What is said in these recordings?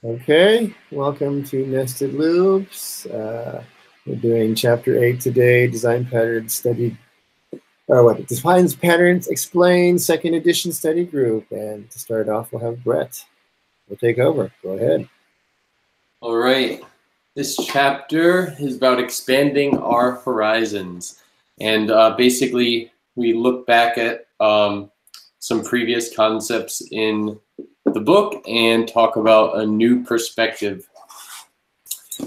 Okay, welcome to Nested Loops. We're doing chapter 8 today, Design Patterns Study, or what? Defines Patterns Explain, second edition study group. And to start off, we'll have Brett. We'll take over. Go ahead. All right. This chapter is about expanding our horizons. And basically, we look back at some previous concepts in the book and talk about a new perspective,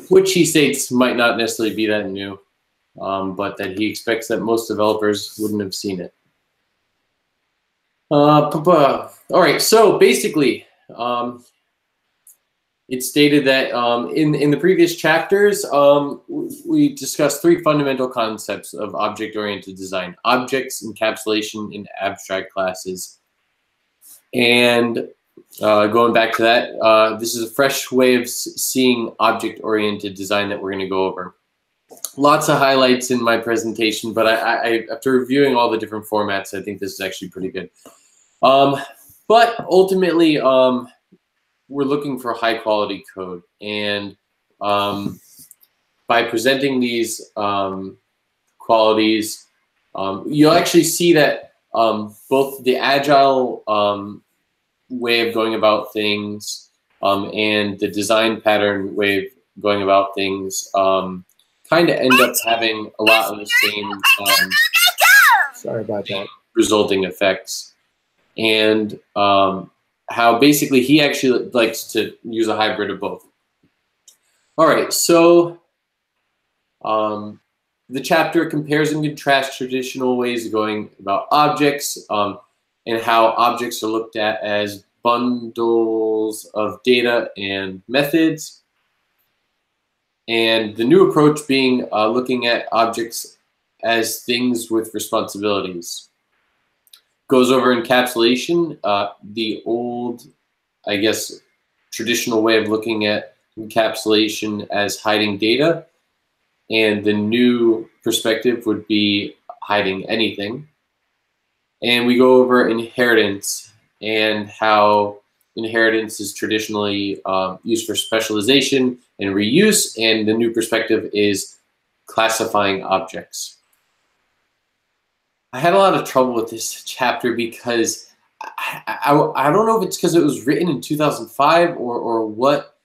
which he states might not necessarily be that new, but that he expects that most developers wouldn't have seen it. All right, so basically, it stated that in the previous chapters, we discussed three fundamental concepts of object-oriented design: objects, encapsulation, and abstract classes. And going back to that, this is a fresh way of seeing object-oriented design that we're going to go over. Lots of highlights in my presentation, but I after reviewing all the different formats, I think this is actually pretty good. But ultimately, we're looking for high quality code, and by presenting these qualities, you'll actually see that both the agile way of going about things and the design pattern way of going about things kind of end up having a lot of the same Sorry about that. resulting effects. And how basically he actually likes to use a hybrid of both. All right, so the chapter compares and contrasts traditional ways of going about objects and how objects are looked at as bundles of data and methods. And the new approach being looking at objects as things with responsibilities. Goes over encapsulation, the old, I guess, traditional way of looking at encapsulation as hiding data, and the new perspective would be hiding anything. And we go over inheritance and how inheritance is traditionally used for specialization and reuse, and the new perspective is classifying objects. I had a lot of trouble with this chapter because I don't know if it's because it was written in 2005 or what,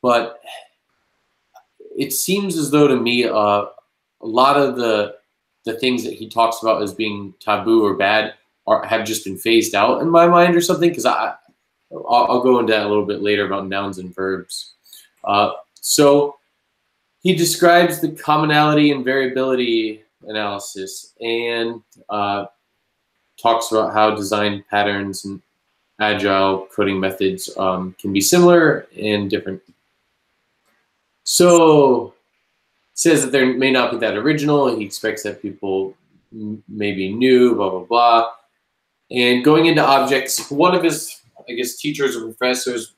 but it seems as though to me a lot of the things that he talks about as being taboo or bad have just been phased out in my mind or something, because I'll go into that a little bit later about nouns and verbs. So he describes the commonality and variability analysis and talks about how design patterns and agile coding methods can be similar and different. So says that there may not be that original. He expects that people may be new, blah, blah, blah. And going into objects, one of his, I guess, teachers or professors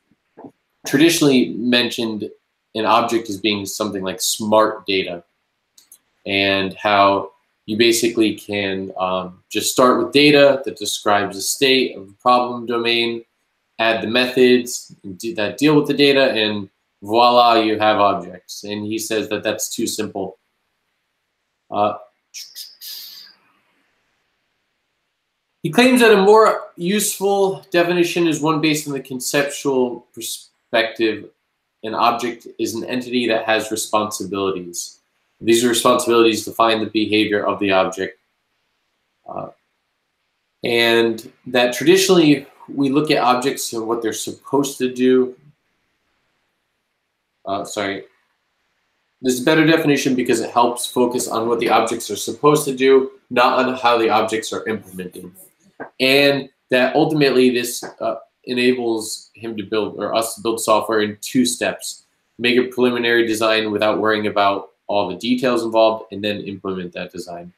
traditionally mentioned an object as being something like smart data, and how you basically can just start with data that describes a state of a problem domain, add the methods that deal with the data, and voila, you have objects. And he says that that's too simple. He claims that a more useful definition is one based on the conceptual perspective. An object is an entity that has responsibilities. These responsibilities define the behavior of the object. And that traditionally we look at objects and what they're supposed to do. Sorry. This is a better definition because it helps focus on what the objects are supposed to do, not on how the objects are implemented. And that ultimately this enables him to build, or us to build software in 2 steps. Make a preliminary design without worrying about all the details involved, and then implement that design.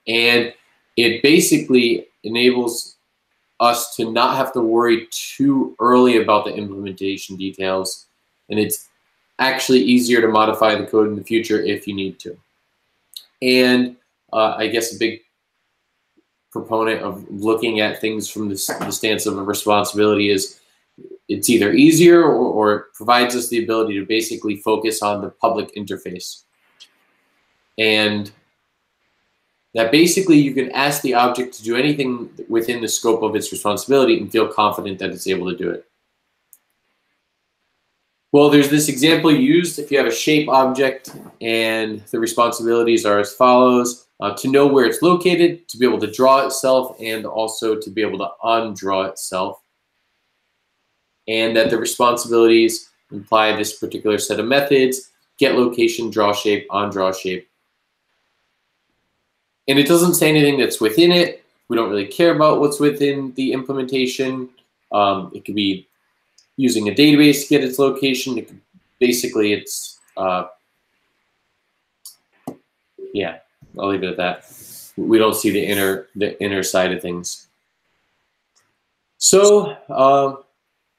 And it basically enables us to not have to worry too early about the implementation details, and it's actually easier to modify the code in the future if you need to. And I guess a big proponent of looking at things from the stance of a responsibility is it's either easier or it provides us the ability to basically focus on the public interface. And that basically you can ask the object to do anything within the scope of its responsibility and feel confident that it's able to do it. Well, there's this example used if you have a shape object and the responsibilities are as follows: to know where it's located, to be able to draw itself, and also to be able to undraw itself. And that the responsibilities imply this particular set of methods: get location, draw shape, undraw shape. And it doesn't say anything that's within it. We don't really care about what's within the implementation. It could be using a database to get its location. It could, basically, it's, yeah, I'll leave it at that. We don't see the inner side of things. So,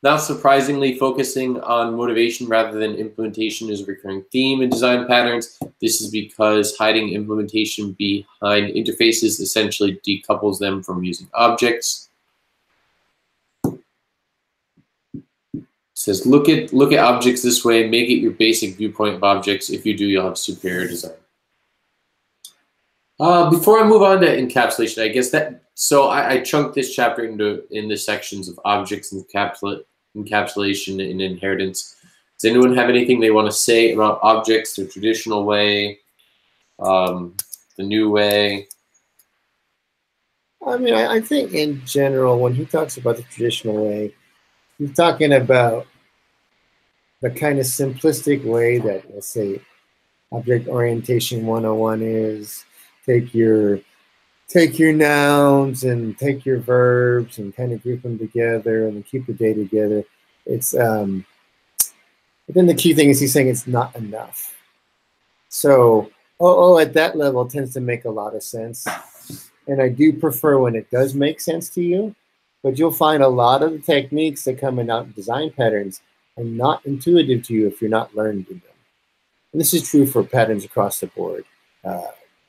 not surprisingly, focusing on motivation rather than implementation is a recurring theme in design patterns. This is because hiding implementation behind interfaces essentially decouples them from using objects. It says, look at objects this way, make it your basic viewpoint of objects. If you do, you'll have superior design. Before I move on to encapsulation, I guess that, so I chunked this chapter into sections of objects, encapsulation, and inheritance. Does anyone have anything they want to say about objects, the traditional way, the new way? I mean, I think in general, when he talks about the traditional way, he's talking about the kind of simplistic way that, let's say, object orientation 101 is. Take your nouns and take your verbs and kind of group them together and keep the data together. It's but then the key thing is he's saying it's not enough. So at that level tends to make a lot of sense. And I do prefer when it does make sense to you, but you'll find a lot of the techniques that come in out design patterns are not intuitive to you if you're not learning them. And this is true for patterns across the board.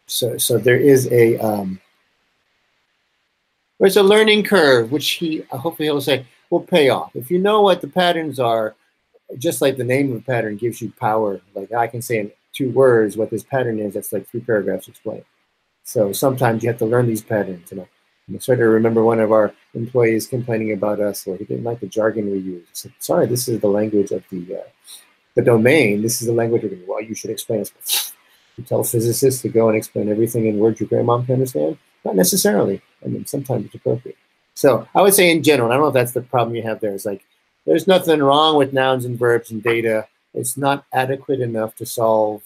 So there is there's a learning curve, which he hopefully he'll say will pay off. If you know what the patterns are, just like the name of the pattern gives you power. Like I can say in 2 words what this pattern is. That's like 3 paragraphs to explain. So sometimes you have to learn these patterns. I sort of remember one of our employees complaining about us. Well, he didn't like the jargon we use. He said, "Sorry, this is the language of the domain. This is the language of well, you should explain this." You tell physicists to go and explain everything in words your grandmom can understand? Not necessarily. I mean, sometimes it's appropriate. So I would say in general, I don't know if that's the problem you have there. It's like, there's nothing wrong with nouns and verbs and data. It's not adequate enough to solve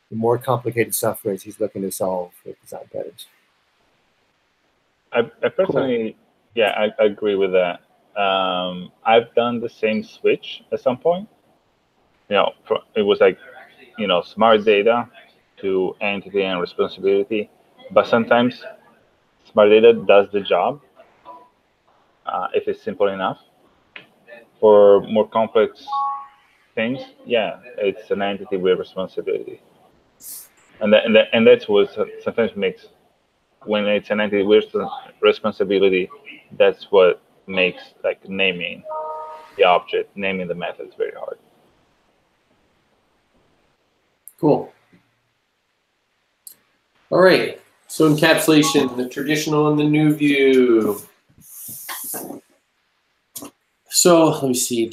the more complicated software he's looking to solve with design patterns. I personally, yeah, I agree with that. I've done the same switch at some point. It was like, smart data to entity and responsibility, but sometimes smart data does the job if it's simple enough. For more complex things, yeah, it's an entity with responsibility, and that's what sometimes makes, when it's an entity with responsibility, that's what makes like naming the object, naming the methods very hard. Cool. All right, so encapsulation, the traditional and the new view. So let me see.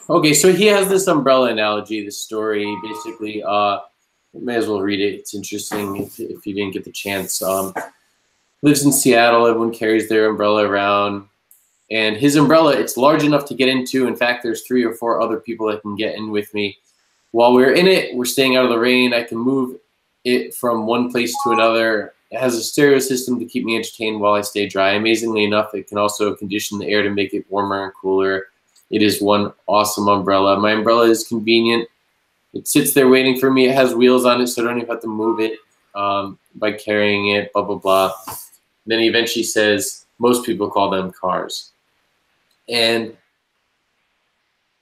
Okay, so he has this umbrella analogy, this story. Basically, may as well read it. It's interesting if you didn't get the chance. Lives in Seattle. Everyone carries their umbrella around. And his umbrella, it's large enough to get into. In fact, there's 3 or 4 other people that can get in with me. While we're in it, we're staying out of the rain. I can move it from one place to another. It has a stereo system to keep me entertained while I stay dry. Amazingly enough, it can also condition the air to make it warmer and cooler. It is one awesome umbrella. My umbrella is convenient. It sits there waiting for me. It has wheels on it, so I don't even have to move it by carrying it, blah, blah, blah. Then he eventually says, most people call them cars. And I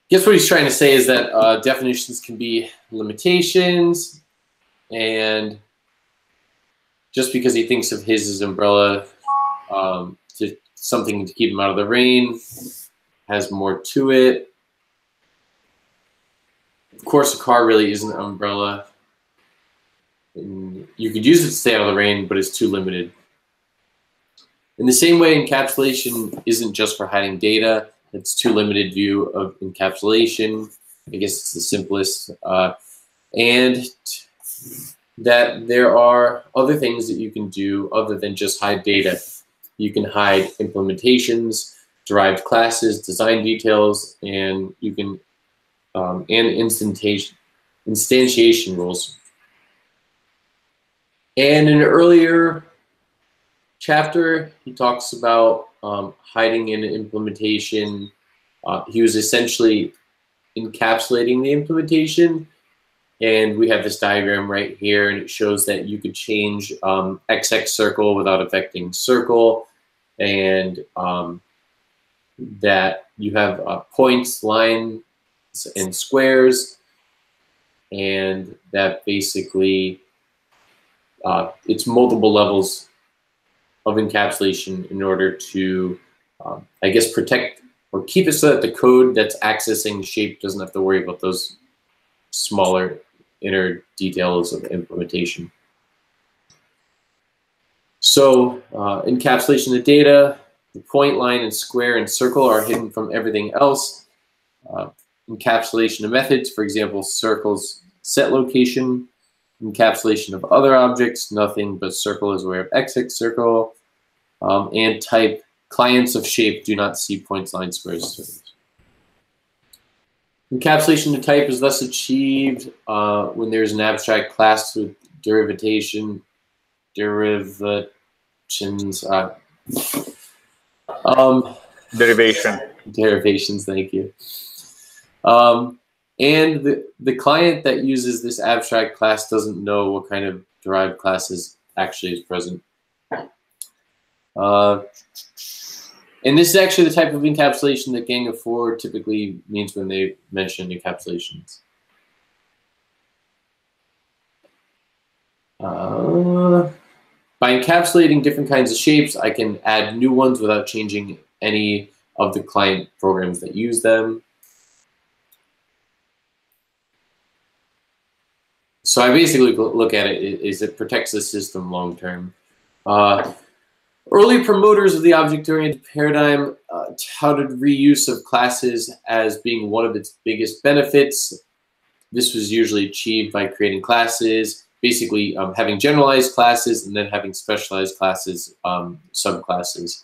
guess what he's trying to say is that definitions can be limitations, and just because he thinks of his as umbrella to something to keep him out of the rain, has more to it. Of course, a car really isn't an umbrella. And you could use it to stay out of the rain, but it's too limited. In the same way, encapsulation isn't just for hiding data. It's too limited view of encapsulation. I guess it's the simplest. And that there are other things that you can do other than just hide data. You can hide implementations, derived classes, design details, and you can and instantiation rules. And in an earlier chapter, he talks about hiding an implementation. He was essentially encapsulating the implementation. And we have this diagram right here, and it shows that you could change XX circle without affecting circle, and that you have points, lines, and squares, and that basically it's multiple levels of encapsulation in order to, I guess, protect or keep it so that the code that's accessing shape doesn't have to worry about those smaller inner details of implementation. So encapsulation of data, the point, line, and square and circle are hidden from everything else. Encapsulation of methods, for example, circles set location. Encapsulation of other objects, nothing but circle is aware of XX circle. And type, clients of shape do not see points, lines, squares, circles. Encapsulation to type is thus achieved when there's an abstract class with derivations. Derivations, thank you. And the client that uses this abstract class doesn't know what kind of derived classes actually is present. And this is actually the type of encapsulation that Gang of Four typically means when they mention encapsulations. By encapsulating different kinds of shapes, I can add new ones without changing any of the client programs that use them. So I basically look at it as it protects the system long term. Early promoters of the object-oriented paradigm touted reuse of classes as being one of its biggest benefits. This was usually achieved by creating classes, basically having generalized classes and then having specialized classes, subclasses.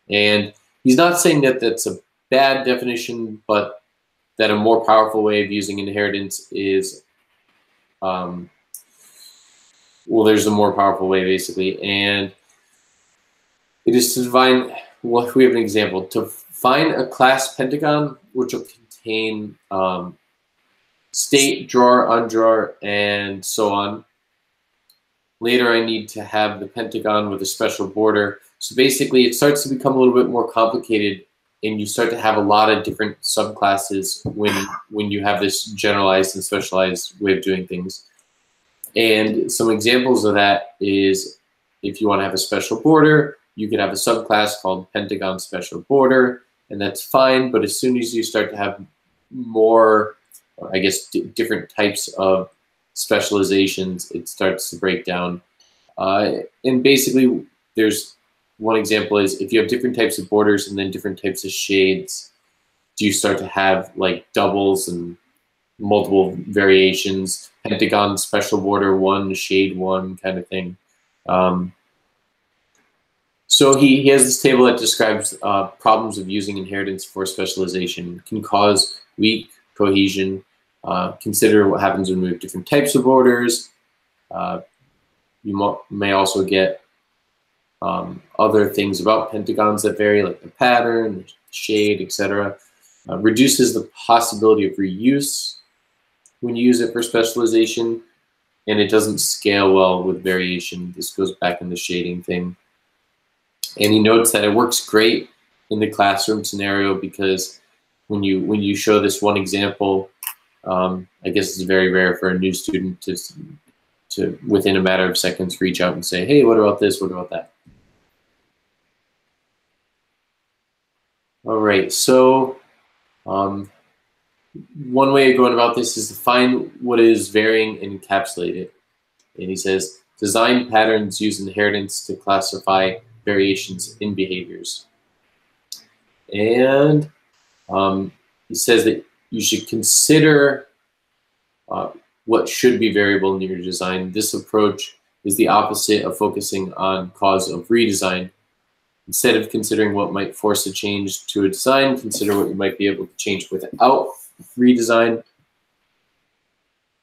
And he's not saying that that's a bad definition, but that a more powerful way of using inheritance is, well, there's a more powerful way basically. And it is to define, well, we have an example, to find a class pentagon, which will contain state, drawer, undrawer, and so on. Later, I need to have the pentagon with a special border. So basically, it starts to become a little bit more complicated, and you start to have a lot of different subclasses when you have this generalized and specialized way of doing things. And some examples of that is if you want to have a special border, you could have a subclass called Pentagon Special Border, and that's fine. But as soon as you start to have more, I guess, different types of specializations, it starts to break down. And basically, there's one example is if you have different types of borders and then different types of shades, do you start to have like doubles and multiple variations, Pentagon Special Border 1, Shade 1 kind of thing. So he has this table that describes problems of using inheritance for specialization. Can cause weak cohesion. Consider what happens when we have different types of borders. You may also get other things about pentagons that vary, like the pattern, the shade, etc. Reduces the possibility of reuse when you use it for specialization, and it doesn't scale well with variation. This goes back in the shading thing. And he notes that it works great in the classroom scenario because when you show this one example, I guess it's very rare for a new student to within a matter of seconds reach out and say, hey, what about this? What about that? All right, so one way of going about this is to find what is varying and encapsulate it. And he says, design patterns use inheritance to classify variations in behaviors. And he says that you should consider what should be variable in your design. This approach is the opposite of focusing on cause of redesign. Instead of considering what might force a change to a design, consider what you might be able to change without redesign.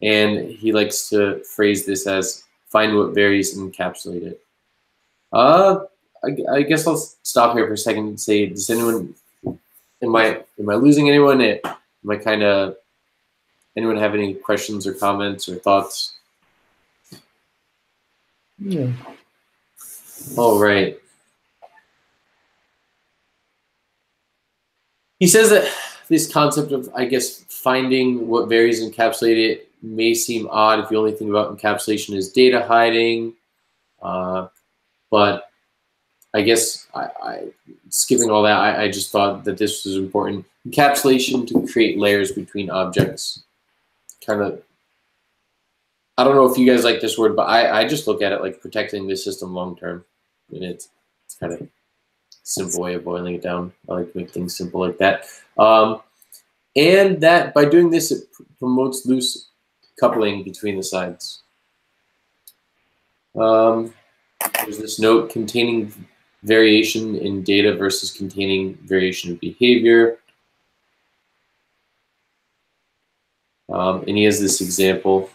And he likes to phrase this as find what varies and encapsulate it. I guess I'll stop here for a second and say, does anyone, am I losing anyone? Anyone have any questions or comments or thoughts? Yeah. All right. He says that this concept of, I guess, finding what varies and encapsulate it may seem odd if you only think about encapsulation as data hiding, but I guess skipping all that, I just thought that this was important. Encapsulation to create layers between objects. Kind of, I don't know if you guys like this word, but I just look at it like protecting the system long term. And it's kind of simple way of boiling it down. I like to make things simple like that. And that by doing this, it promotes loose coupling between the sides. There's this note containing variation in data versus containing variation in behavior. And he has this example.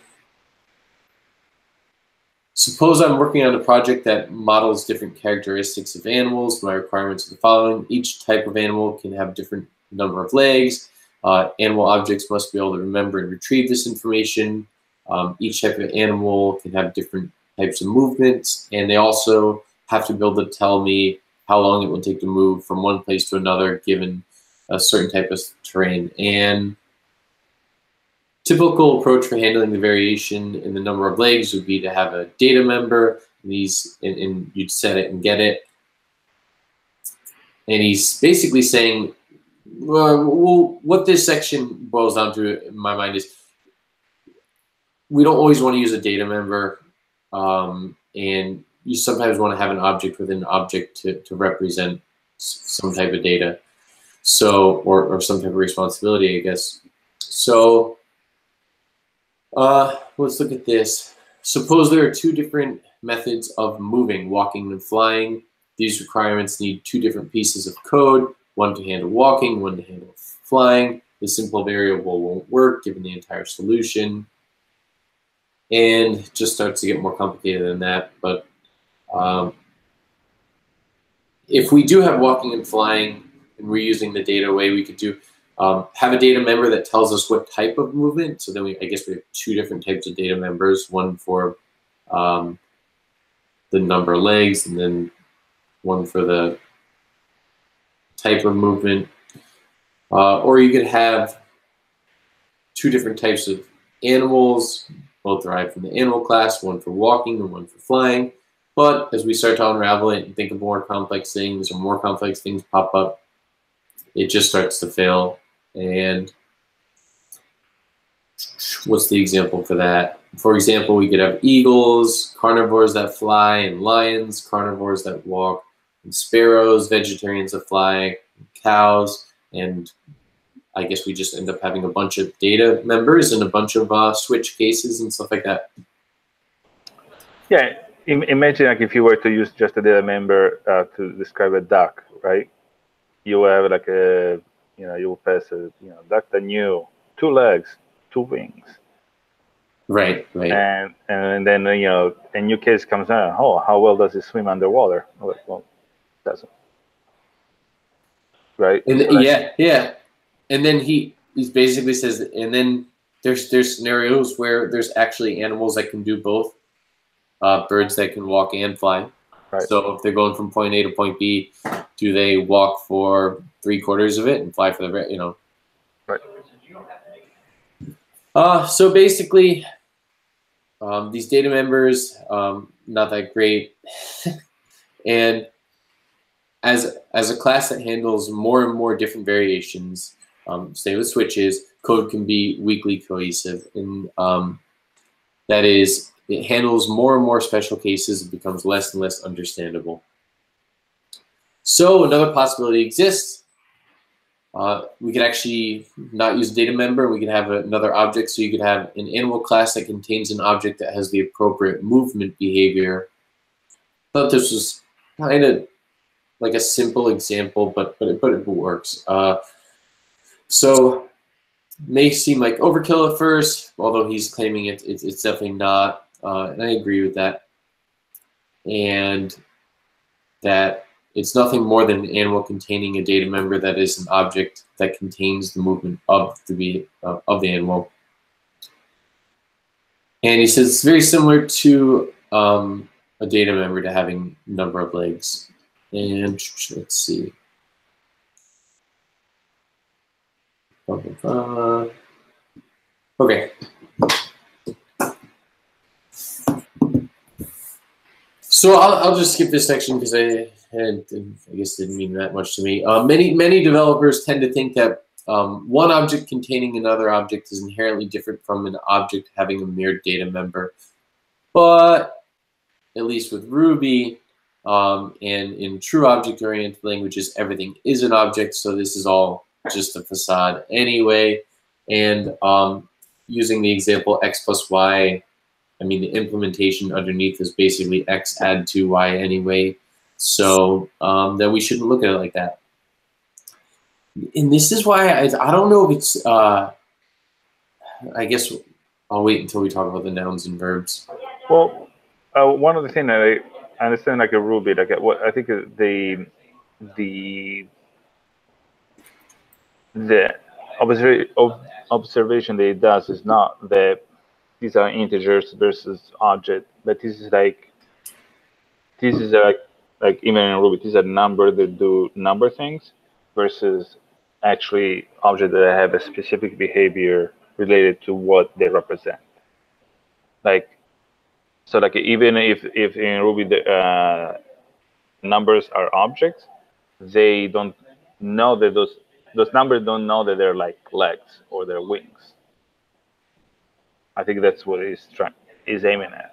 Suppose I'm working on a project that models different characteristics of animals. My requirements are the following. Each type of animal can have a different number of legs. Animal objects must be able to remember and retrieve this information. Each type of animal can have different types of movements, and they also have to be able to tell me how long it will take to move from one place to another given a certain type of terrain. And typical approach for handling the variation in the number of legs would be to have a data member, and you'd set it and get it. And he's basically saying, well, what this section boils down to in my mind is we don't always want to use a data member, and you sometimes want to have an object within an object to represent some type of data, so or some type of responsibility, I guess. So let's look at this. Suppose there are two different methods of moving, walking and flying. These requirements need two different pieces of code, one to handle walking, one to handle flying. The simple variable won't work given the entire solution. And it just starts to get more complicated than that. But if we do have walking and flying, and we're using the data way, we could do have a data member that tells us what type of movement. So then I guess we have two different types of data members, one for the number of legs, and then one for the type of movement. Or you could have two different types of animals, both derived from the animal class, one for walking and one for flying. But as we start to unravel it and think of more complex things, or more complex things pop up, it just starts to fail. And what's the example for that? For example, we could have eagles, carnivores that fly, and lions, carnivores that walk, and sparrows, vegetarians that fly, and cows, and I guess we just end up having a bunch of data members and a bunch of switch cases and stuff like that. Yeah, imagine like if you were to use just a data member to describe a duck, right? You have like a, you will pass a, duck that knew 2 legs, 2 wings. Right. And then, a new case comes out, oh, how well does it swim underwater? Well, it doesn't. Right? And yeah. And then he basically says, and then there's scenarios where there's actually animals that can do both, birds that can walk and fly. Right. So if they're going from point A to point B, do they walk for 3/4 of it and fly for the rest? Right. So basically, these data members, not that great, and as a class that handles more and more different variations, say with switches, code can be weakly cohesive, and that is, it handles more and more special cases. It becomes less and less understandable. So another possibility exists. We could actually not use a data member. We could have another object. So you could have an animal class that contains an object that has the appropriate movement behavior. Thought this was kind of like a simple example, but it works. So may seem like overkill at first, although he's claiming it's definitely not, and I agree with that. And that it's nothing more than an animal containing a data member that is an object that contains the movement of the animal. And he says it's very similar to a data member to having a number of legs. And let's see. Okay. So I'll just skip this section because I guess didn't mean that much to me. Many developers tend to think that one object containing another object is inherently different from an object having a mere data member. But at least with Ruby and in true object-oriented languages, everything is an object. So this is all just a facade anyway. And using the example x plus y, I mean, the implementation underneath is basically x add to y anyway. So that we shouldn't look at it like that. And this is why I don't know if it's, I guess I'll wait until we talk about the nouns and verbs. Well, one of the things that I understand, like a Ruby, like what I think the observation that it does is not that these are integers versus object, but this is like even in Ruby, these are numbers that do number things versus actually objects that have a specific behavior related to what they represent. Like, so like even if in Ruby the numbers are objects, they don't know that those numbers don't know that they're like legs or they're wings. I think that's what he's aiming at.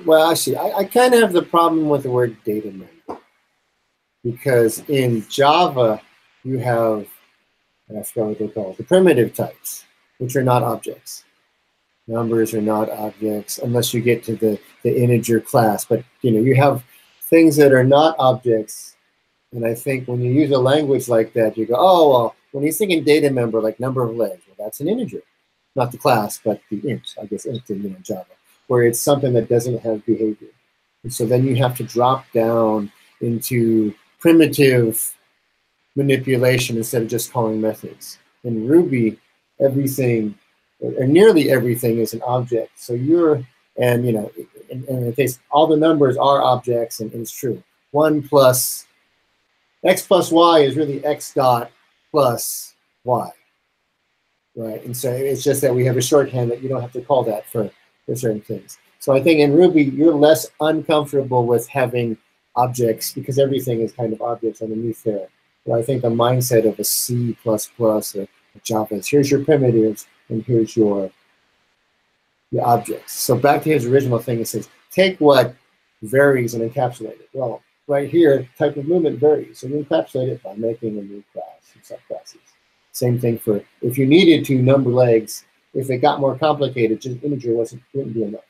Well, actually, I kind of have the problem with the word data member, because in Java you have, I forgot what they're called, the primitive types, which are not objects. Numbers are not objects unless you get to the integer class. But you have things that are not objects, and I think when you use a language like that, you go, oh well, when he's thinking data member, like number of legs, well, that's an integer. Not the class, but the int, I guess, int in Java, where it's something that doesn't have behavior. And so then you have to drop down into primitive manipulation instead of just calling methods. In Ruby, everything, or nearly everything, is an object. So and in the case, all the numbers are objects, and it's true. 1 plus x plus y is really x dot plus y. Right, and so it's just that we have a shorthand that you don't have to call that for certain things. So I think in Ruby, you're less uncomfortable with having objects because everything is kind of objects underneath there. But I think the mindset of a C++ or Java is, here's your primitives and here's your objects. So back to his original thing, it says, take what varies and encapsulate it. Well, right here, type of movement varies. So you encapsulate it by making a new class and subclasses. Same thing for if you needed to number legs. If it got more complicated, just integer wouldn't be enough.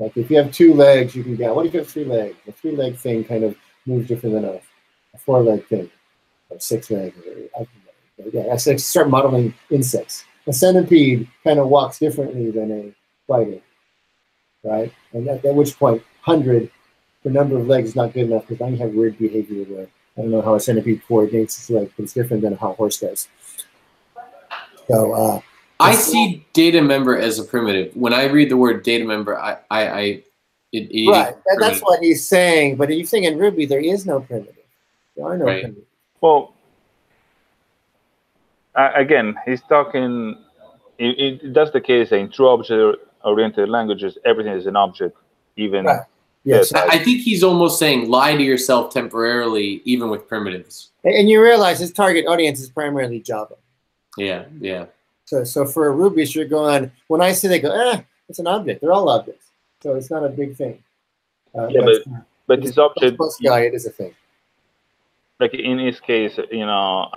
Like if you have 2 legs, you can get. What if you have 3 legs? A 3-leg thing kind of moves different than a 4-leg thing, or 6-leg. Yeah, I start modeling insects. A centipede kind of walks differently than a spider, right? And at which point, 100, the number of legs is not good enough because now you have weird behavior where I don't know how a centipede coordinates its leg, but it's different than how a horse does. So I see data member as a primitive. When I read the word data member, right. That's what he's saying. But he's saying in Ruby there is no primitive. There are no primitives. Well, again, he's talking. That's the case in true object-oriented languages. Everything is an object, even Yes. I think he's almost saying lie to yourself temporarily, even with primitives. And you realize his target audience is primarily Java. Yeah, yeah. So for a Rubyist, you're going, when I say they go, it's an object. They're all objects. So it's not a big thing. Yeah, but his object, guy, it is a thing. like in his case, you know,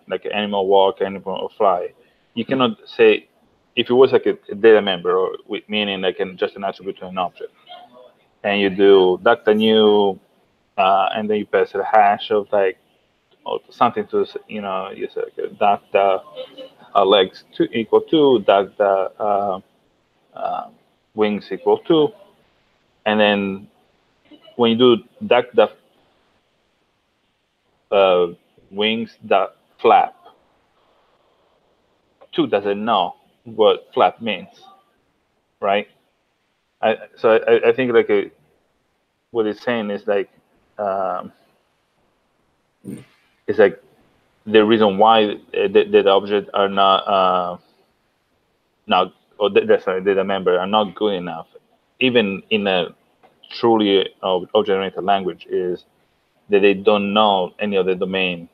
like animal walk, animal fly, you cannot say, if it was like a data member, or meaning like just an attribute to an object, and you do data new, and then you pass a hash of like, or something to, you know, you say like data legs equal to data wings equal to, and then when you do data wings dot flap, 2 doesn't know what flap means, right? So I think like what it's saying is like it's like the reason why the object are not or sorry, data member are not good enough, even in a truly object-oriented language, is that they don't know any of the domain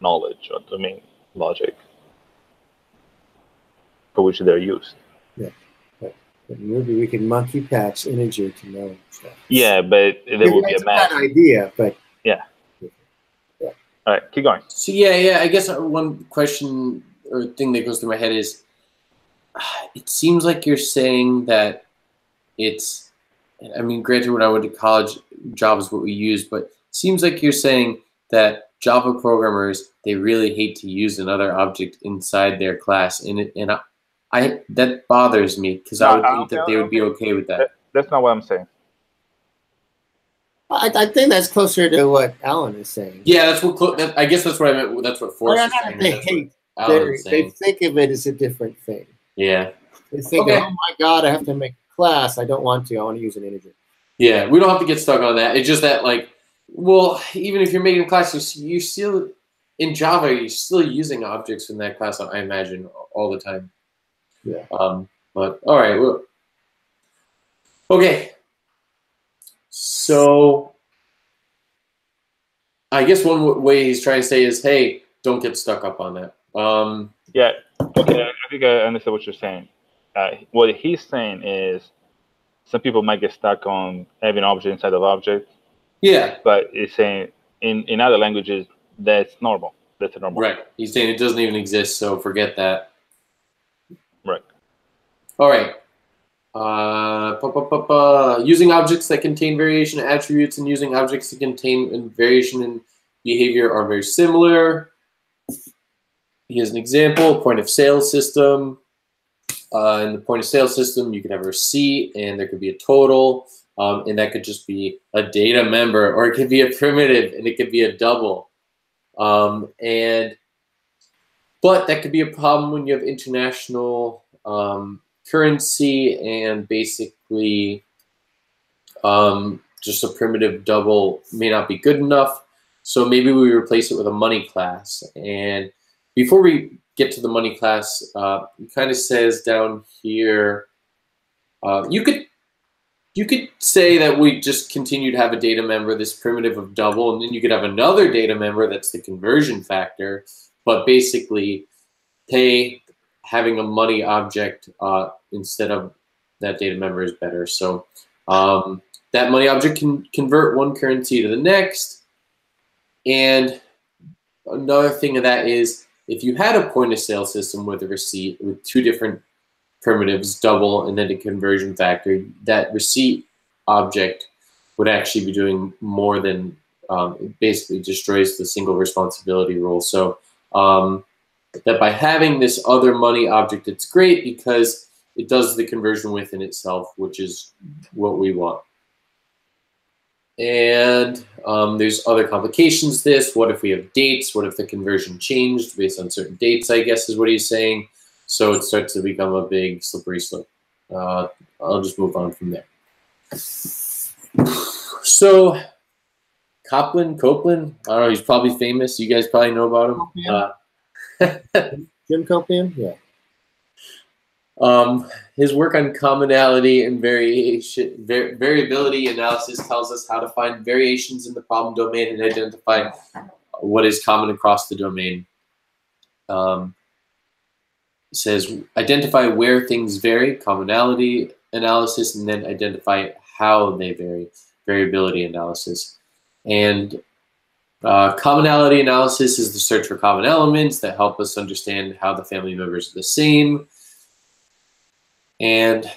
knowledge or domain logic for which they're used. Yeah. But maybe we can monkey patch integer to know stuff. Yeah, but there will be a match. Bad idea, but yeah. Yeah. All right, keep going. So yeah. I guess one question or thing that goes through my head is, it seems like you're saying that it's, I mean, granted, when I went to college, Java is what we use, but it seems like you're saying that Java programmers, they really hate to use another object inside their class, and that bothers me, because I would think that they would be okay with that. That's not what I'm saying. I think that's closer to what Alan is saying. Yeah, that's what I guess that's what I meant. That's what Forrest is saying. They think of it as a different thing. Yeah. They think, oh my God, I have to make a class. I don't want to. I want to use an integer. Yeah, we don't have to get stuck on that. It's just that, like, well, even if you're making a class, you're still, in Java, you're still using objects in that class, I imagine, all the time. Yeah. But, all right. Well, okay. So, I guess one way he's trying to say is, hey, don't get stuck up on that. Yeah. Okay. I think I understand what you're saying. What he's saying is, some people might get stuck on having object inside of object. Yeah. But he's saying in other languages that's normal. That's a normal. Right. He's saying it doesn't even exist, so forget that. Right. All right. Using objects that contain variation attributes and using objects that contain variation in behavior are very similar. Here's an example: point of sale system. In the point of sale system, you could have a receipt, and there could be a total, and that could just be a data member, or it could be a primitive, and it could be a double. But that could be a problem when you have international currency, and basically just a primitive double may not be good enough. So maybe we replace it with a money class. And before we get to the money class, it kind of says down here, you could say that we just continue to have a data member, this primitive of double, and then you could have another data member that's the conversion factor, but basically having a money object instead of that data member is better. So that money object can convert one currency to the next. And another thing of that is, if you had a point of sale system with a receipt with two different primitives, double and then a conversion factor, that receipt object would actually be doing more than, it basically destroys the single responsibility rule. So that by having this other money object, it's great because it does the conversion within itself, which is what we want. And there's other complications to this. What if we have dates? What if the conversion changed based on certain dates, I guess is what he's saying. So it starts to become a big slippery slope. I'll just move on from there. So Copeland, I don't know, he's probably famous. You guys probably know about him. Jim Copeland, yeah. His work on commonality and variability analysis tells us how to find variations in the problem domain and identify what is common across the domain. It says identify where things vary, commonality analysis, and then identify how they vary, variability analysis. And commonality analysis is the search for common elements that help us understand how the family members are the same. And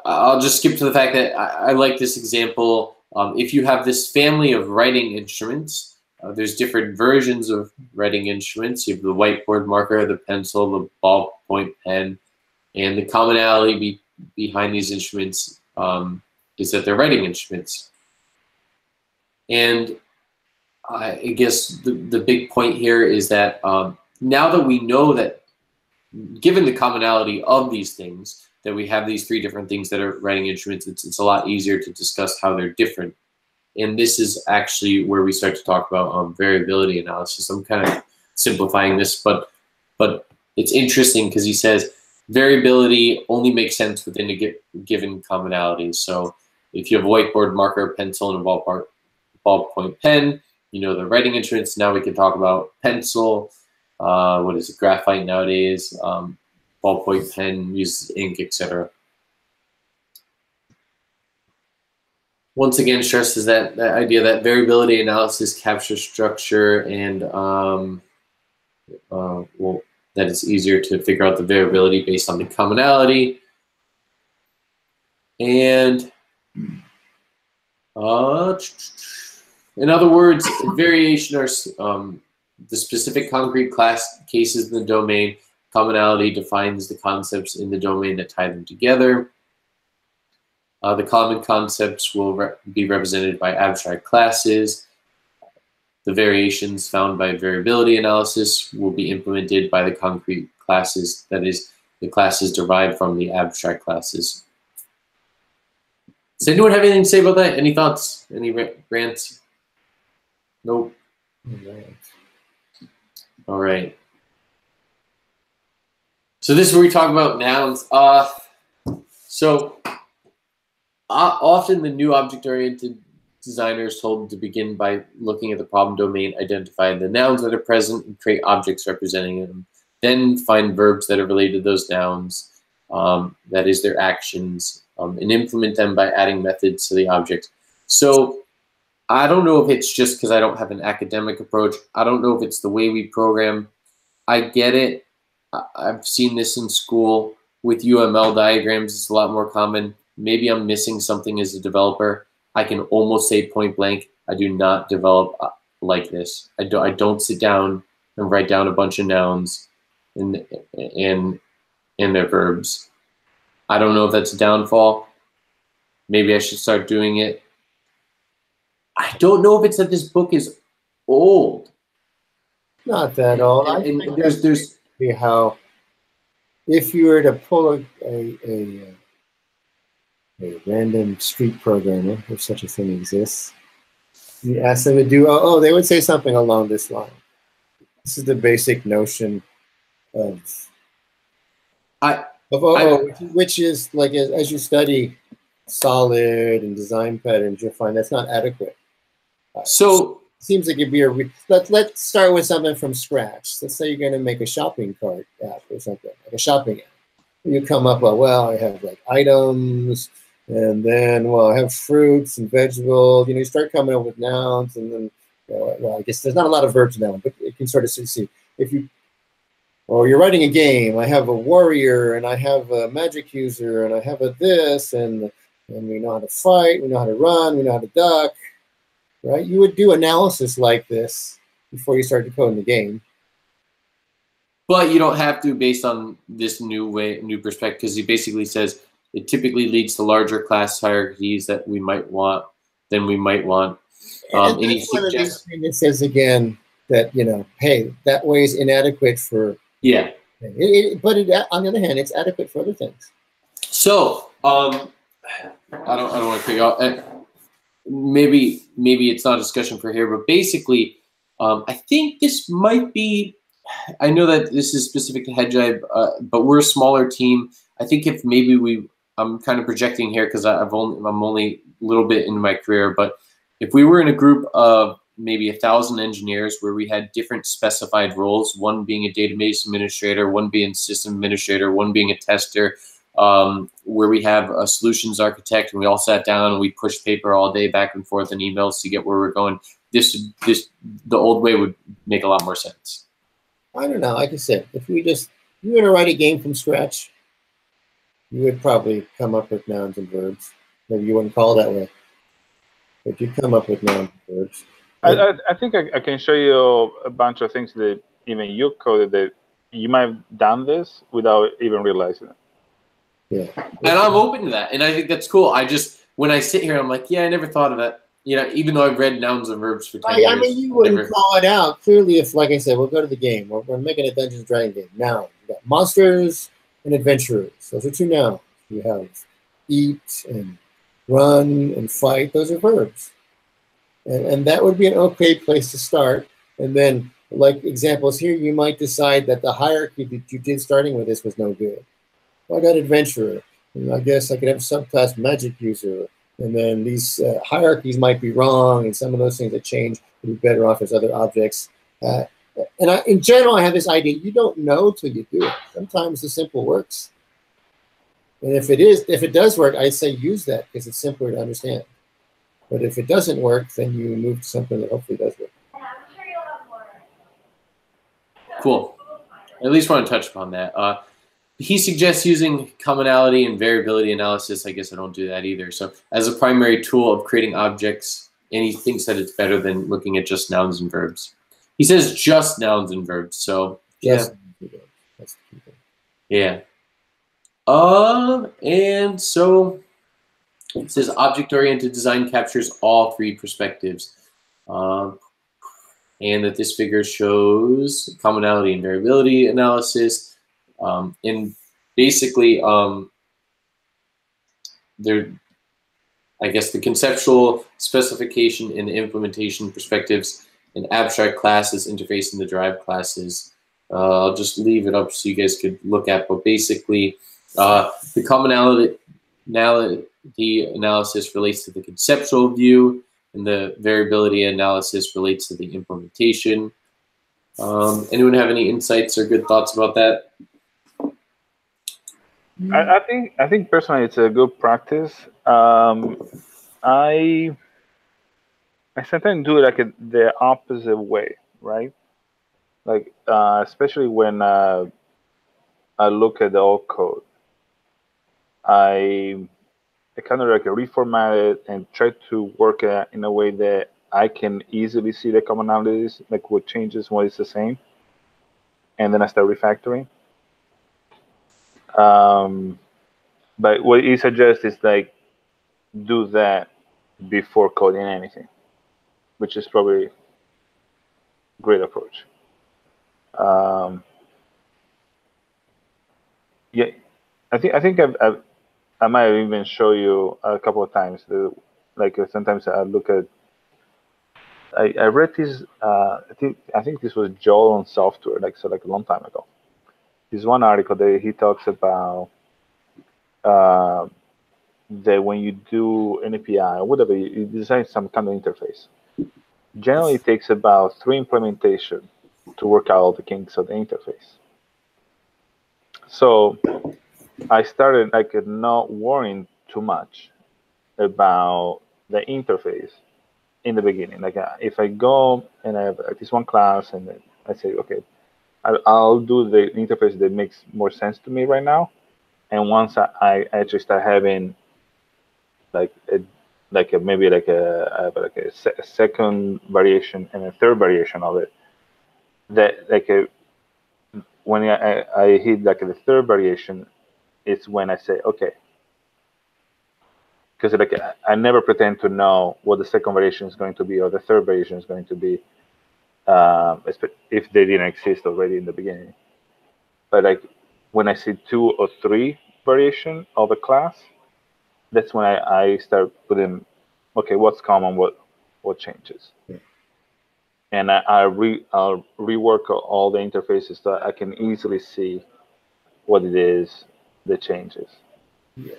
I'll just skip to the fact that I like this example. If you have this family of writing instruments, there's different versions of writing instruments. You have the whiteboard marker, the pencil, the ballpoint pen, and the commonality behind these instruments is that they're writing instruments. And I guess the big point here is that now that we know that, given the commonality of these things, that we have these three different things that are writing instruments, it's a lot easier to discuss how they're different. And this is actually where we start to talk about variability analysis. I'm kind of simplifying this, but it's interesting because he says variability only makes sense within a given commonality. So if you have a whiteboard marker, pencil, and a ballpoint pen, you know the writing instruments. Now we can talk about pencil. What is it? Graphite nowadays. Ballpoint pen uses ink, etc. Once again, stresses that idea that variability analysis captures structure and well, that it's easier to figure out the variability based on the commonality. And in other words, variation are the specific concrete class cases in the domain. Commonality defines the concepts in the domain that tie them together. The common concepts will be represented by abstract classes. The variations found by variability analysis will be implemented by the concrete classes, that is, the classes derived from the abstract classes. Does anyone have anything to say about that? Any thoughts? Any rants? Nope. All right. So this is where we talk about nouns. Often the new object-oriented designer is told to begin by looking at the problem domain, identify the nouns that are present, and create objects representing them. Then find verbs that are related to those nouns, that is their actions, and implement them by adding methods to the object. So I don't know if it's just because I don't have an academic approach. I don't know if it's the way we program. I get it. I've seen this in school with UML diagrams. It's a lot more common. Maybe I'm missing something as a developer. I can almost say point blank, I do not develop like this. I don't sit down and write down a bunch of nouns and their verbs. I don't know if that's a downfall. Maybe I should start doing it. I don't know if it's that this book is old. Not that old. And there's how if you were to pull a random street programmer, if such a thing exists, you ask them to do, they would say something along this line. This is the basic notion of which is like as you study solid and design patterns, you'll find that's not adequate. So it seems like it'd be let's start with something from scratch. Let's say you're going to make a shopping cart app or something, like a shopping app. You come up, well, I have like items, and then, well, I have fruits and vegetables. You know, you start coming up with nouns, and then, well, I guess there's not a lot of verbs now, but you can sort of see if you, or you're writing a game. I have a warrior, and I have a magic user, and I have a this, and we know how to fight, we know how to run, we know how to duck, right? You would do analysis like this before you start decoding the game. But you don't have to based on this new perspective, because he basically says it typically leads to larger class hierarchies that we might want. And he suggests it says again that, you know, hey, that way is inadequate for yeah. But on the other hand, it's adequate for other things. So I don't want to figure out. Maybe it's not a discussion for here, but basically, I think this might be I know that this is specific to HeadJive, but we're a smaller team. I think if maybe I'm kind of projecting here because I'm only a little bit into my career, but if we were in a group of maybe 1,000 engineers where we had different specified roles, one being a database administrator, one being system administrator, one being a tester, where we have a solutions architect, and we all sat down and we pushed paper all day back and forth in emails to get where we're going. The old way would make a lot more sense. I don't know. Like I said, if you were going to write a game from scratch, you would probably come up with nouns and verbs. Maybe you wouldn't call it that way, but you'd come up with nouns and verbs. I think I can show you a bunch of things that even you coded that you might have done this without even realizing it. Yeah. And I'm open to that, and I think that's cool. When I sit here, I'm like, yeah, I never thought of that. You know, even though I've read nouns and verbs for 10 years. I mean, you wouldn't call it out. Clearly, if, like I said, we'll go to the game. We're making a Dungeons & Dragons game. Now, you got monsters and adventurers. Those are two nouns. You have eat and run and fight. Those are verbs. And that would be an okay place to start. And then, like examples here, you might decide that the hierarchy that you did starting with this was no good. Well, I got adventurer. And I guess I could have a subclass magic user. And then these hierarchies might be wrong, and some of those things that change would be better off as other objects. In general, I have this idea: you don't know till you do it. Sometimes the simple works, and if it does work, I say use that because it's simpler to understand. But if it doesn't work, then you move to something that hopefully does work. Cool. I at least want to touch upon that. He suggests using commonality and variability analysis. I guess I don't do that either. So as a primary tool of creating objects, and he thinks that it's better than looking at just nouns and verbs. He says just nouns and verbs. So yes. Yeah. And so it says object-oriented design captures all three perspectives. And that this figure shows commonality and variability analysis. And basically, I guess the conceptual specification and the implementation perspectives and abstract classes interfacing the derived classes. I'll just leave it up so you guys could look at, but basically, the commonality analysis relates to the conceptual view, and the variability analysis relates to the implementation. Anyone have any insights or good thoughts about that? I think personally it's a good practice. I sometimes do it like the opposite way, right? Like especially when I look at the old code, I kind of like reformat it and try to work in a way that I can easily see the commonalities, like what changes, what is the same, and then I start refactoring. But what he suggests is like do that before coding anything, which is probably a great approach. Yeah, I think I might have even show you a couple of times. Like sometimes I look at. I read this. I think this was Joel on software, like a long time ago. There's one article that he talks about that when you do an API or whatever, you design some kind of interface. Generally, it takes about 3 implementations to work out all the kinks of the interface. So I started like not worrying too much about the interface in the beginning. Like if I go and I have this one class and then I say, okay, I'll do the interface that makes more sense to me right now. And once I actually start having maybe a second variation and a third variation of it, that when I hit like the third variation, it's when I say okay, because like I never pretend to know what the second variation is going to be or the third variation is going to be, if they didn't exist already in the beginning. But like when I see 2 or 3 variation of a class, that's when I start putting, okay, what's common, what changes. and I'll rework all the interfaces so I can easily see what it is, the changes. Yeah.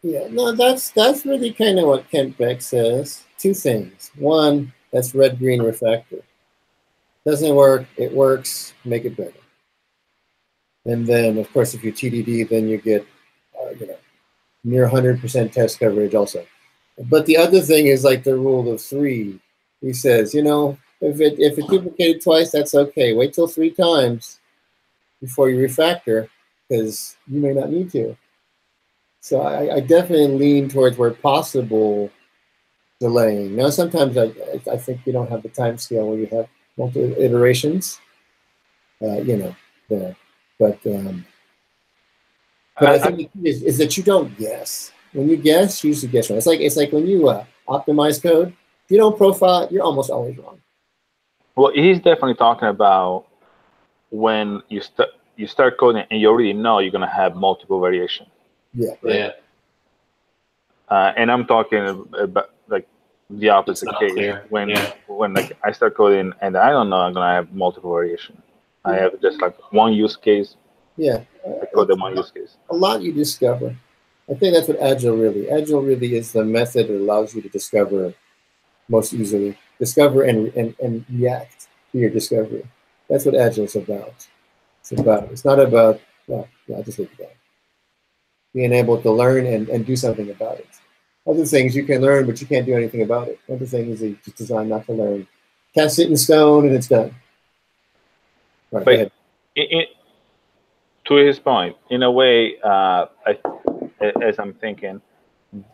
Yeah, no, that's really kind of what Kent Beck says. Two things. One, that's red-green refactor. Doesn't work, it works, make it better. And then, of course, if you TDD, then you get, near 100% test coverage also. But the other thing is like the rule of three. He says, if it duplicated twice, that's okay. Wait till 3 times before you refactor, because you may not need to. So I definitely lean towards where possible delaying. Now, sometimes I think you don't have the time scale where you have multiple iterations, there. But I think the key is that you don't guess. When you guess, you usually guess wrong. It's like when you optimize code, if you don't profile it, you're almost always wrong. Well, he's definitely talking about when you start coding and you already know you're going to have multiple variations. Yeah. Right. Yeah. And I'm talking about like the opposite case when like I start coding and I don't know I'm gonna have multiple variations. I have just like one use case. Yeah. I code in one use case. A lot you discover. I think that's what Agile really is the method that allows you to discover most easily. Discover and react to your discovery. That's what Agile is about. It's not about, well, I'll just leave it there. Being able to learn and do something about it. Other things you can learn, but you can't do anything about it. Other things are just designed not to learn. Can't sit in stone and it's done. Right, but to his point, in a way, as I'm thinking,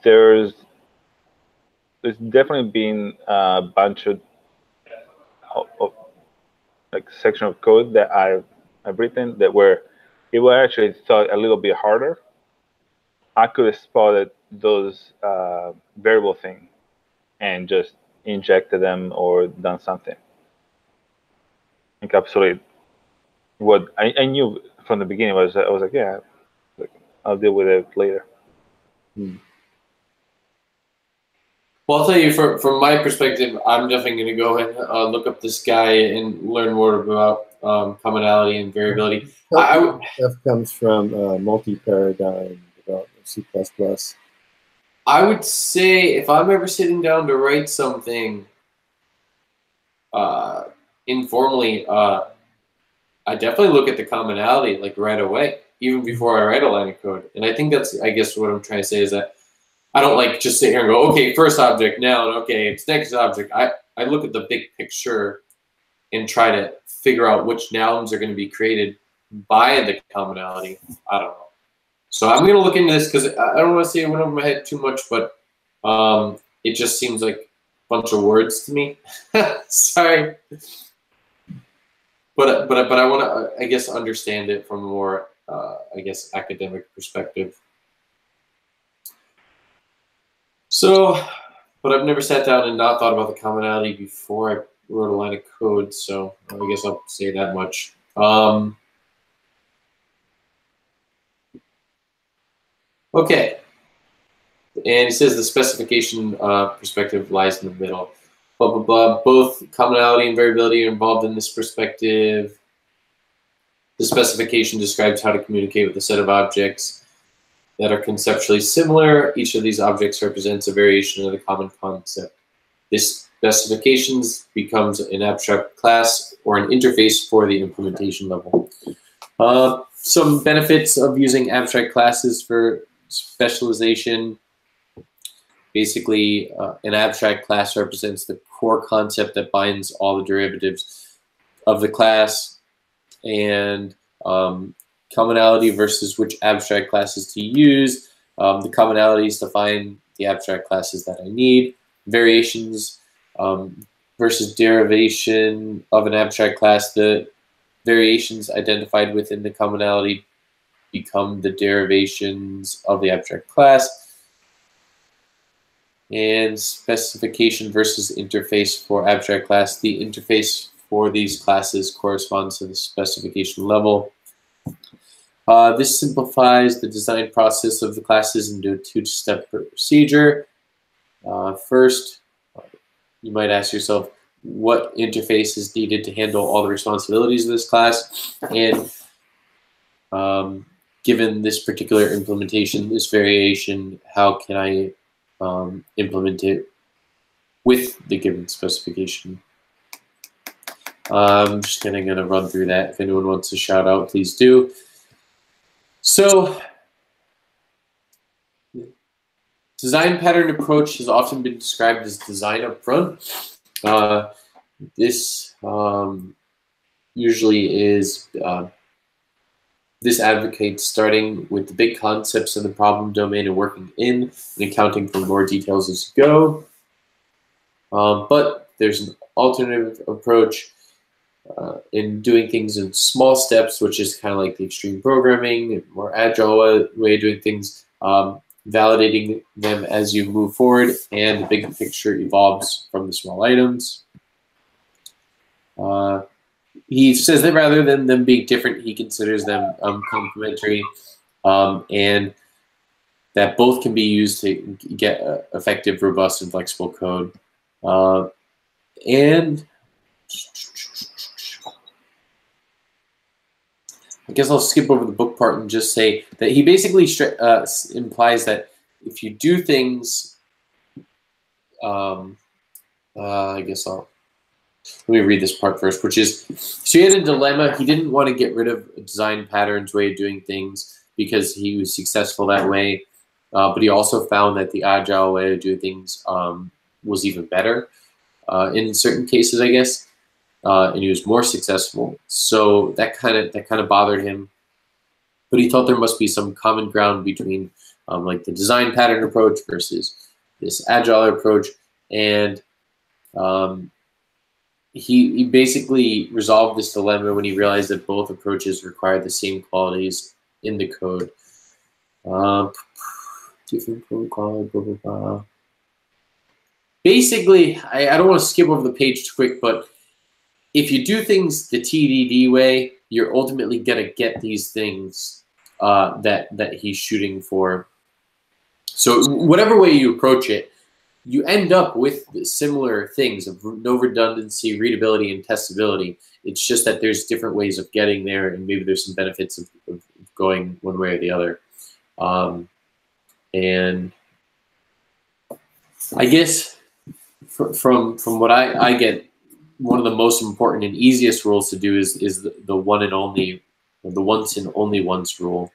there's definitely been a bunch of like section of code that I've written that where it was actually thought a little bit harder. I could have spotted those variable thing and just injected them or done something. Encapsulate what I knew from the beginning. I was like, yeah, I'll deal with it later. Well, I'll tell you, from my perspective, I'm definitely going to go and look up this guy and learn more about commonality and variability. Stuff comes from multi-paradigm development, C++. I would say if I'm ever sitting down to write something informally, I definitely look at the commonality like right away, even before I write a line of code. And I think that's, I guess what I'm trying to say is that I don't like just sit here and go, okay, first object, noun, okay, it's next object. I look at the big picture and try to figure out which nouns are going to be created by the commonality. I don't know. So I'm going to look into this because I don't want to say it went over my head too much, but it just seems like a bunch of words to me. Sorry. But I want to, I guess, understand it from a more, I guess, academic perspective. So, but I've never sat down and not thought about the commonality before I wrote a line of code, so I guess I'll say that much. Okay. And it says the specification perspective lies in the middle. Blah, blah, blah. Both commonality and variability are involved in this perspective. The specification describes how to communicate with a set of objects that are conceptually similar. Each of these objects represents a variation of the common concept. This specification becomes an abstract class or an interface for the implementation level. Some benefits of using abstract classes for specialization. Basically, an abstract class represents the core concept that binds all the derivatives of the class, and commonality versus which abstract classes to use. The commonalities define the abstract classes that I need. Variations versus derivation of an abstract class. The variations identified within the commonality become the derivations of the abstract class. And specification versus interface for abstract class. The interface for these classes corresponds to the specification level. This simplifies the design process of the classes into a two-step procedure. First, you might ask yourself, what interface is needed to handle all the responsibilities of this class, and given this particular implementation, this variation, how can I implement it with the given specification? I'm just kind of going to run through that. If anyone wants to shout out, please do. So, design pattern approach has often been described as design up front. This usually is, this advocates starting with the big concepts of the problem domain and working in and accounting for more details as you go. But there's an alternative approach in doing things in small steps, which is kind of like the extreme programming, more agile way of doing things, validating them as you move forward, and the big picture evolves from the small items. He says that rather than them being different, he considers them complementary, and that both can be used to get effective, robust, and flexible code. And I guess I'll skip over the book part and just say that he basically implies that if you do things, I guess let me read this part first, which is, so he had a dilemma. He didn't want to get rid of design patterns way of doing things because he was successful that way, but he also found that the agile way of doing things was even better in certain cases, I guess. And he was more successful, so that kind of bothered him. But he thought there must be some common ground between like the design pattern approach versus this agile approach, and he basically resolved this dilemma when he realized that both approaches require the same qualities in the code. Different code quality, blah blah blah. Basically, I don't want to skip over the page too quick, but if you do things the TDD way, you're ultimately going to get these things that he's shooting for. So whatever way you approach it, you end up with similar things of no redundancy, readability, and testability. It's just that there's different ways of getting there, and maybe there's some benefits of going one way or the other. And I guess from what I get, one of the most important and easiest rules to do is the one and only, the once and only once rule,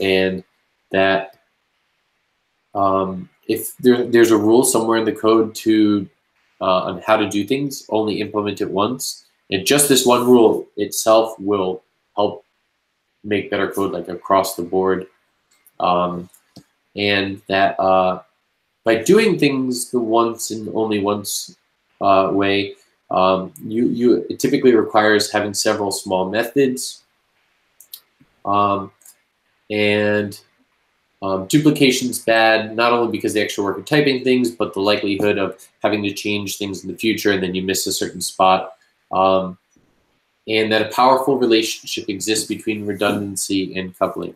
and that if there's a rule somewhere in the code to on how to do things, only implement it once, and just this one rule itself will help make better code like across the board, and that by doing things the once and only once way, it typically requires having several small methods, and duplication's bad, not only because the extra work of typing things, but the likelihood of having to change things in the future and then you miss a certain spot, and that a powerful relationship exists between redundancy and coupling.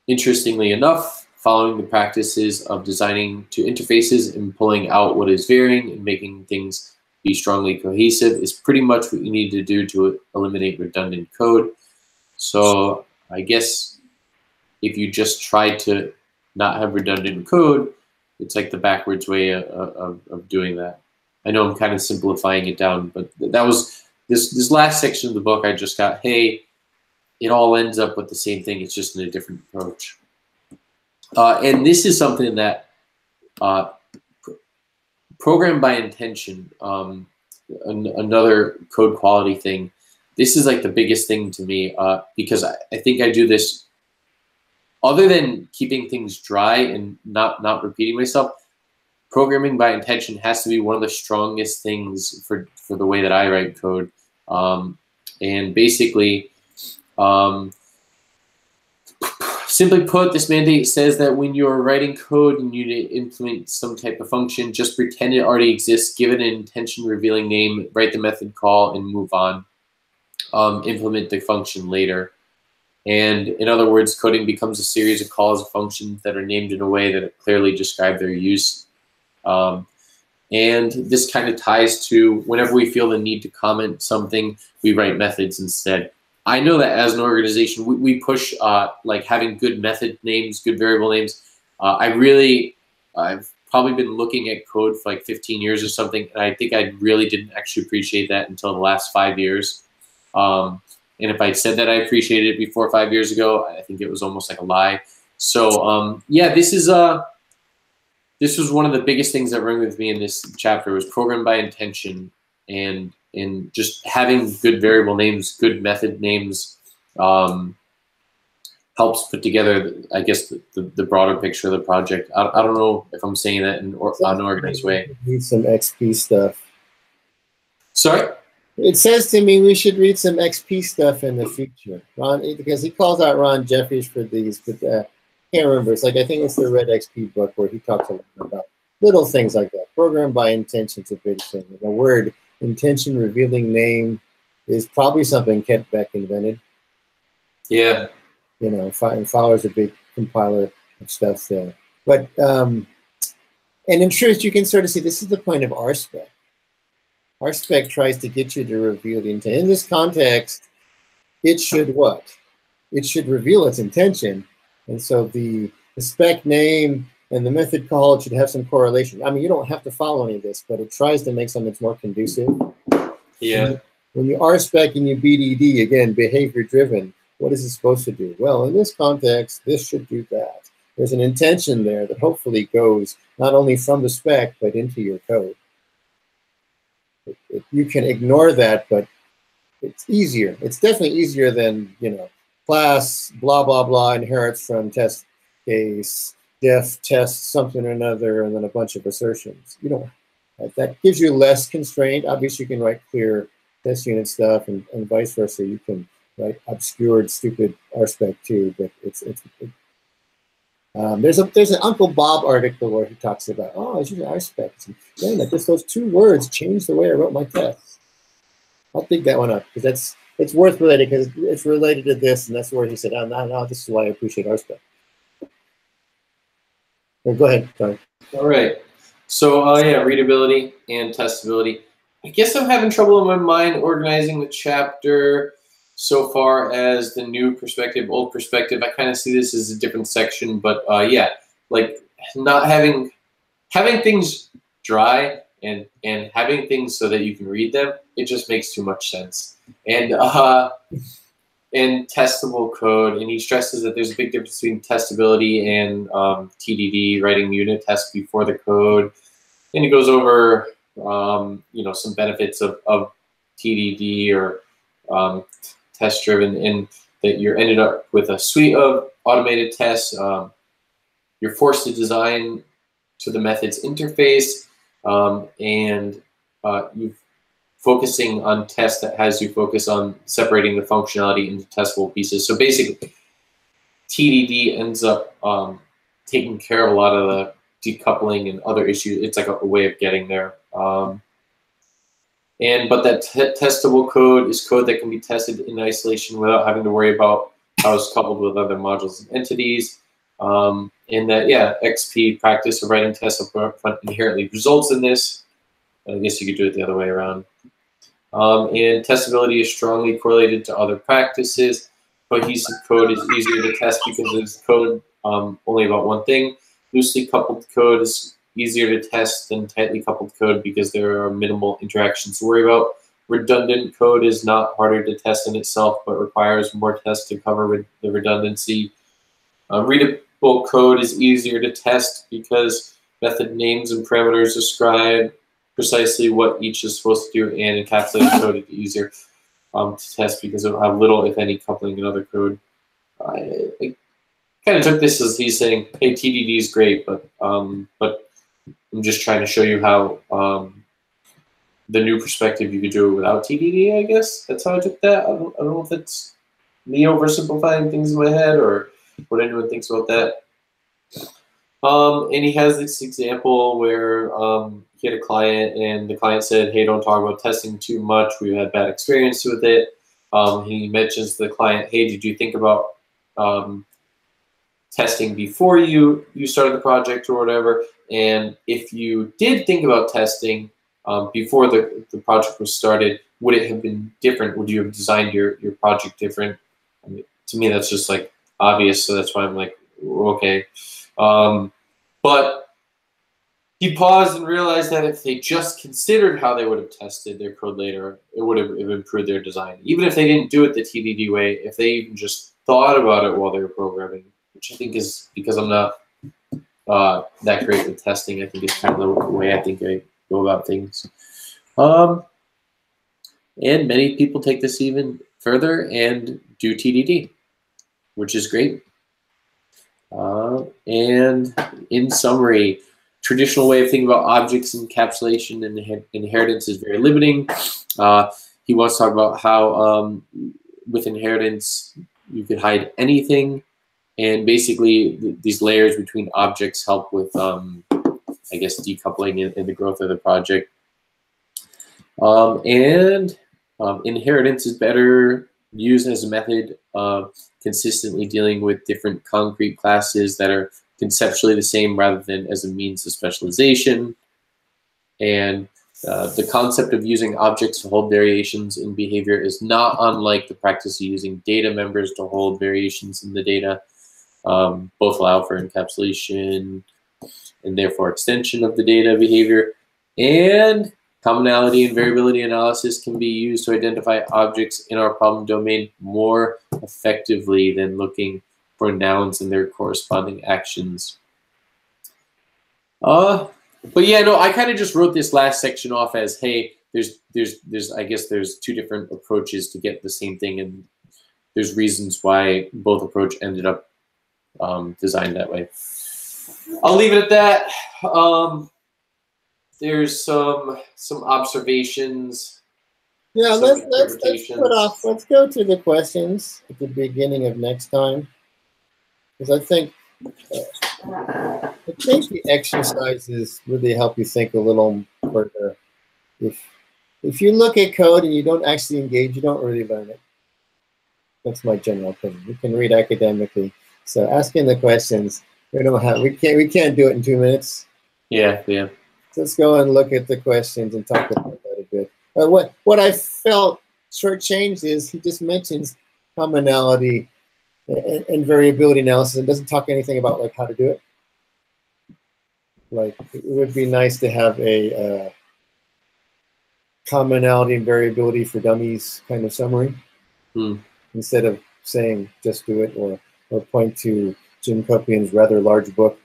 Interestingly enough, following the practices of designing to interfaces and pulling out what is varying and making things be strongly cohesive is pretty much what you need to do to eliminate redundant code. So I guess if you just try to not have redundant code, it's like the backwards way of doing that. I know I'm kind of simplifying it down, but that was this last section of the book. I just got, hey, it all ends up with the same thing. It's just in a different approach. And this is something that program by intention, another code quality thing. This is like the biggest thing to me because I think I do this other than keeping things dry and not repeating myself. Programming by intention has to be one of the strongest things for the way that I write code. And basically, simply put, this mandate says that when you're writing code and you need to implement some type of function, just pretend it already exists, give it an intention-revealing name, write the method call, and move on. Implement the function later. And in other words, coding becomes a series of calls or functions that are named in a way that clearly describe their use. And this kind of ties to whenever we feel the need to comment something, we write methods instead. I know that as an organization, we push like having good method names, good variable names. I've probably been looking at code for like 15 years or something, and I think I really didn't actually appreciate that until the last 5 years. And if I'd said that I appreciated it before 5 years ago, I think it was almost like a lie. So yeah, this was one of the biggest things that rang with me in this chapter was program by intention, and just having good variable names, good method names helps put together, I guess, the broader picture of the project. I don't know if I'm saying that in an organized way. Read some XP stuff. Sorry? It says to me we should read some XP stuff in the future, Ron, because he calls out Ron Jeffries for these, but I can't remember. It's like, I think it's the Red XP book where he talks a lot about little things like that. Program by intention is a big thing. The word intention revealing name is probably something Kent Beck invented. Yeah. You know, Fowler's a big compiler of stuff there. But, and in truth, you can sort of see this is the point of RSpec. RSpec tries to get you to reveal the intent. In this context, it should what? It should reveal its intention. And so the spec name and the method call should have some correlation. I mean, you don't have to follow any of this, but it tries to make something that's more conducive. Yeah. When you RSpec and you BDD, again, behavior driven, what is it supposed to do? Well, in this context, this should do that. There's an intention there that hopefully goes not only from the spec, but into your code. You can ignore that, but it's easier. It's definitely easier than, you know, class, blah, blah, blah, inherits from test case, def test something or another, and then a bunch of assertions. You know, that gives you less constraint. Obviously, you can write clear test unit stuff, and vice versa. You can write obscured, stupid RSpec too, but there's an Uncle Bob article where he talks about, oh, I was using RSpec. Man, just those 2 words changed the way I wrote my tests. I'll dig that one up because it's worth related because it's related to this, and that's where he said, oh, no, this is why I appreciate RSpec. Go ahead, sorry. All right. So yeah, readability and testability. I guess I'm having trouble in my mind organizing the chapter so far as the new perspective, old perspective. I kind of see this as a different section, but yeah, like not having things dry and having things so that you can read them, it just makes too much sense. And testable code, and he stresses that there's a big difference between testability and TDD, writing unit tests before the code. And he goes over you know, some benefits of TDD or test-driven, and that you're ended up with a suite of automated tests. You're forced to design to the method's interface, and you're focusing on tests that has you focus on separating the functionality into testable pieces. So basically, TDD ends up taking care of a lot of the decoupling and other issues. It's like a way of getting there. But that testable code is code that can be tested in isolation without having to worry about how it's coupled with other modules and entities. And that, yeah, XP practice of writing tests up front inherently results in this. I guess you could do it the other way around. And testability is strongly correlated to other practices. Cohesive code is easier to test because it's code only about one thing. Loosely coupled code is easier to test than tightly coupled code because there are minimal interactions to worry about. Redundant code is not harder to test in itself, but requires more tests to cover the redundancy. Readable code is easier to test because method names and parameters describe precisely what each is supposed to do, and encapsulated code is easier to test because it will have little, if any, coupling in other code. I kind of took this as he's saying, hey, TDD is great, but I'm just trying to show you how the new perspective you could do it without TDD, I guess. That's how I took that. I don't know if it's me oversimplifying things in my head or what anyone thinks about that. And he has this example where he had a client and the client said, hey, don't talk about testing too much. We've had bad experience with it. He mentions to the client, hey, did you think about testing before you started the project or whatever. And if you did think about testing before the project was started, would it have been different? Would you have designed your project different? I mean, to me, that's just like obvious, so that's why I'm like, okay. But he paused and realized that if they just considered how they would have tested their code later, it would have improved their design. Even if they didn't do it the TDD way, if they even just thought about it while they were programming, which I think is because I'm not that great with testing. I think it's kind of the way I think I go about things. And many people take this even further and do TDD, which is great. And in summary, traditional way of thinking about objects encapsulation and inheritance is very limiting. He wants to talk about how with inheritance you could hide anything, and basically these layers between objects help with, I guess, decoupling and the growth of the project. Inheritance is better used as a method of consistently dealing with different concrete classes that are conceptually the same rather than as a means of specialization. And the concept of using objects to hold variations in behavior is not unlike the practice of using data members to hold variations in the data. Both allow for encapsulation and therefore extension of the data behavior. And commonality and variability analysis can be used to identify objects in our problem domain more effectively than looking for nouns and their corresponding actions. But yeah, no, I kind of just wrote this last section off as, hey, I guess there's two different approaches to get the same thing, and there's reasons why both approach ended up designed that way. I'll leave it at that. There's some observations. Yeah, let's put off. Let's go to the questions at the beginning of next time, because I think the exercises really help you think a little further. If you look at code and you don't actually engage, you don't really learn it. That's my general opinion. You can read academically. So asking the questions, we can't do it in 2 minutes. Yeah, yeah. Let's go and look at the questions and talk about that a bit. What I felt shortchanged is he just mentions commonality and variability analysis and doesn't talk anything about like how to do it. Like it would be nice to have a commonality and variability for dummies kind of summary instead of saying just do it or point to Jim Copian's rather large book.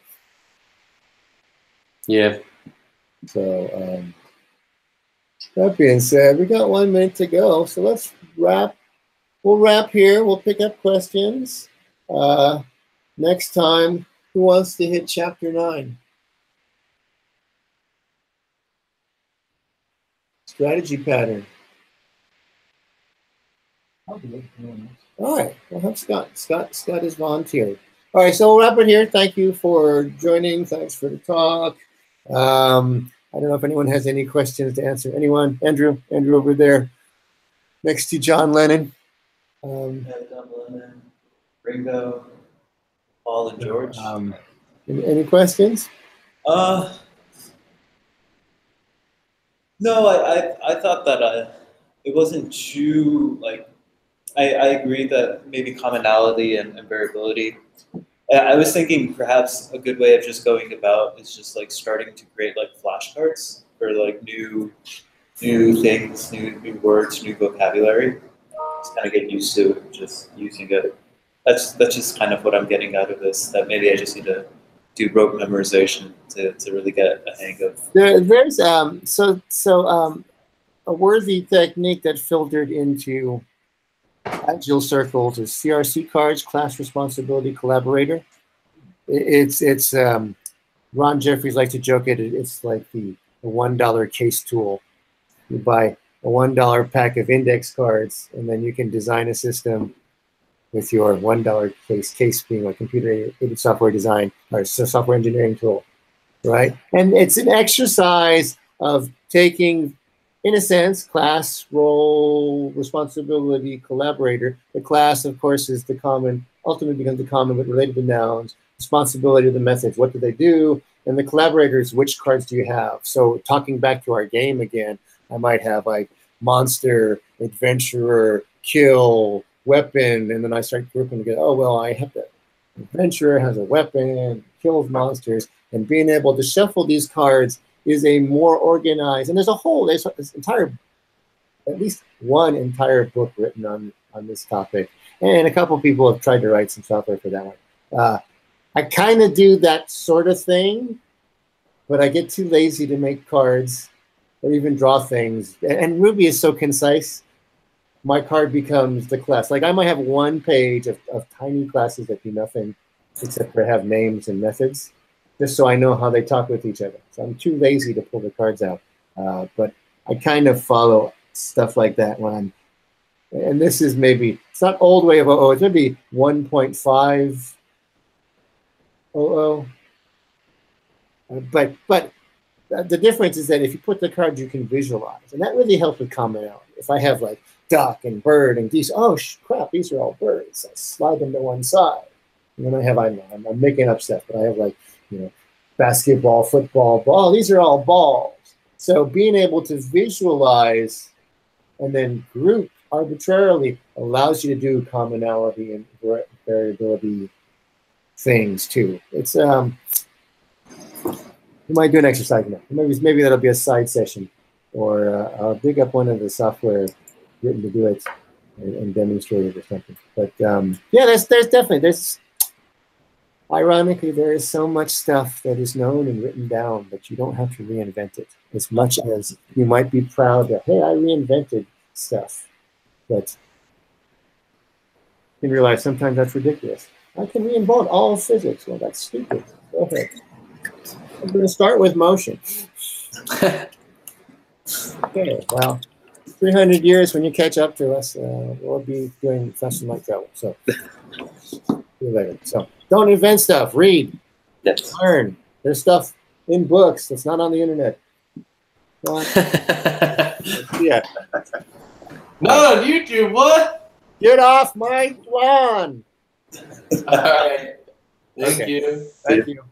Yeah. So that being said, we got 1 minute to go. So let's wrap. We'll wrap here. We'll pick up questions. Next time, who wants to hit chapter 9? Strategy pattern. All right. We'll have Scott. Scott is volunteered. All right. So we'll wrap it here. Thank you for joining. Thanks for the talk. I don't know if anyone has any questions to answer. Anyone? Andrew over there next to John Lennon. John Lennon, Ringo, Paul, and George. Any questions? No, I thought that it wasn't too, like, I agree that maybe commonality and variability. I was thinking perhaps a good way of just going about is just like starting to create like flashcards for like new things, new words, new vocabulary. Just kind of get used to just using it. That's just kind of what I'm getting out of this. That maybe I just need to do rote memorization to really get a hang of. There's a worthy technique that filtered into Agile circles is CRC cards, class responsibility collaborator. It's Ron Jeffries likes to joke it. It's like the $1 case tool. You buy a $1 pack of index cards, and then you can design a system with your $1 case being a computer-aided software design or software engineering tool, right? And it's an exercise of taking in a sense, class, role, responsibility, collaborator. The class, of course, is the common, ultimately becomes the common but related to nouns. Responsibility of the methods, what do they do? And the collaborators, which cards do you have? So talking back to our game again, I might have like monster, adventurer, kill, weapon, and then I start grouping together. Oh, well, I have the adventurer has a weapon, kills monsters, and being able to shuffle these cards is a more organized, and there's this entire, at least one entire book written on this topic, and a couple people have tried to write some software for that one. I kind of do that sort of thing, but I get too lazy to make cards or even draw things. And Ruby is so concise, my card becomes the class. Like I might have one page of tiny classes that do nothing except for have names and methods, just so I know how they talk with each other. So I'm too lazy to pull the cards out. But I kind of follow stuff like that when I'm, and this is maybe, it's not old way of OO, it's maybe 1.5 OO. But the difference is that if you put the cards, you can visualize, and that really helps with commonality. If I have like duck and bird and geese, oh crap, these are all birds. I slide them to one side, and then I have, I'm making up stuff, but I have like, you know, basketball, football, ball. These are all balls. So being able to visualize and then group arbitrarily allows you to do commonality and variability things too. It's you might do an exercise now. Maybe that'll be a side session, or I'll dig up one of the software written to do it and demonstrate it or something. But yeah, there's definitely, ironically, there is so much stuff that is known and written down that you don't have to reinvent it. As much as you might be proud that, hey, I reinvented stuff, but you can realize sometimes that's ridiculous. I can reinvent all of physics. Well, that's stupid. Go ahead. I'm going to start with motion. Okay, well, 300 years when you catch up to us, we'll be doing something like that. So, see you later. So, don't invent stuff. Read. Yes. Learn. There's stuff in books that's not on the internet. Yeah. Not on YouTube, what? Get off my lawn. All right. Thank Okay. you. Thank you.